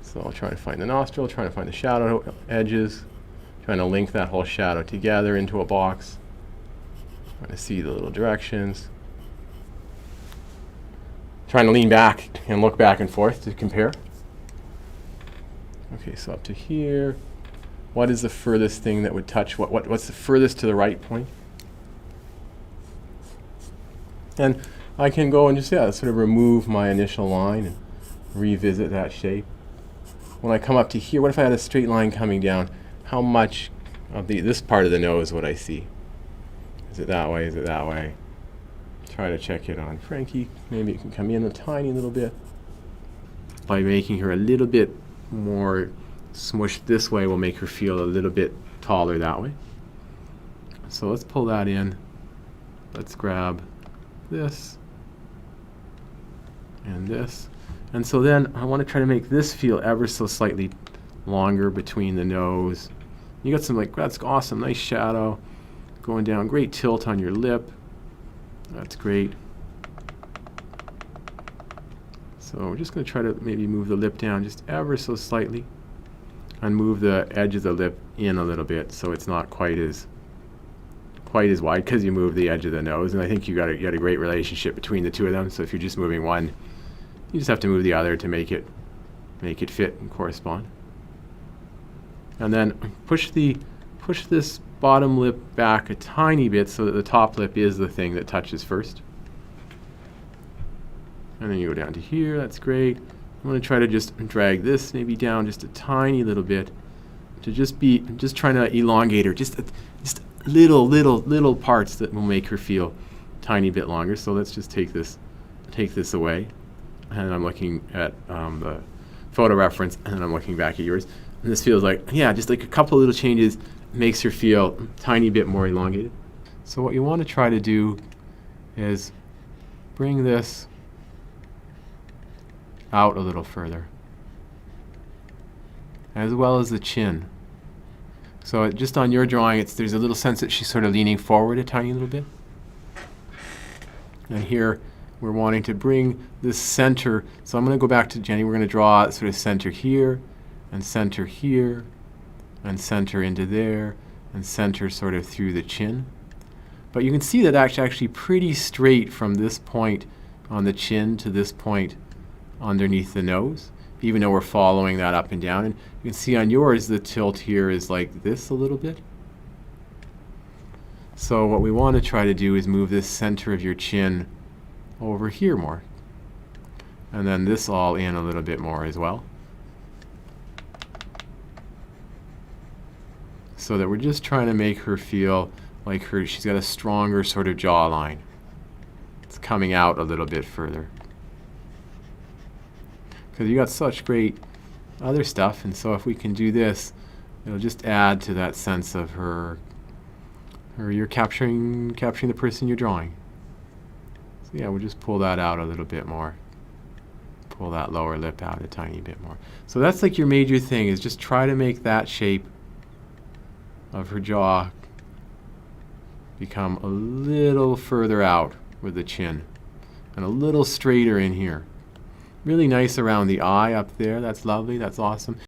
So I'll try to find the nostril, trying to find the shadow edges, trying to link that whole shadow together into a box. Trying to see the little directions. Trying to lean back and look back and forth to compare. Okay, so up to here. What is the furthest thing that would touch? What's the furthest to the right point? And I can go and just, sort of remove my initial line and revisit that shape. When I come up to here, what if I had a straight line coming down? How much of this part of the nose would I see? Is it that way? Is it that way? Try to check it on Frankie. Maybe it can come in a tiny little bit. By making her a little bit more smushed this way, will make her feel a little bit taller that way. So let's pull that in. Let's grab this and this. And so then I want to try to make this feel ever so slightly longer between the nose. You got some, like, that's awesome, nice shadow going down, great tilt on your lip. That's great. So we're just going to try to maybe move the lip down just ever so slightly and move the edge of the lip in a little bit so it's not quite as wide, because you move the edge of the nose. And I think you got a great relationship between the two of them. So if you're just moving one, you just have to move the other to make it fit and correspond. And then push this bottom lip back a tiny bit so that the top lip is the thing that touches first. And then you go down to here. That's great. I'm going to try to just drag this maybe down just a tiny little bit to just trying to elongate her, just little parts that will make her feel a tiny bit longer. So let's just take this away. And I'm looking at the photo reference, and then I'm looking back at yours. And this feels like, just like a couple of little changes makes her feel a tiny bit more elongated. So what you want to try to do is bring this out a little further, as well as the chin. So just on your drawing, there's a little sense that she's sort of leaning forward a tiny little bit. And here we're wanting to bring this center. So I'm going to go back to Jenny. We're going to draw sort of center here, and center here, and center into there, and center sort of through the chin. But you can see that actually pretty straight from this point on the chin to this point underneath the nose, even though we're following that up and down. And you can see on yours the tilt here is like this a little bit. So what we want to try to do is move this center of your chin over here more. And then this all in a little bit more as well. So that we're just trying to make her feel like she's got a stronger sort of jawline. It's coming out a little bit further. Because you got such great other stuff, and so if we can do this, it'll just add to that sense of you're capturing the person you're drawing. So we'll just pull that out a little bit more. Pull that lower lip out a tiny bit more. So that's like your major thing, is just try to make that shape of her jaw become a little further out with the chin and a little straighter in here. Really nice around the eye up there. That's lovely. That's awesome.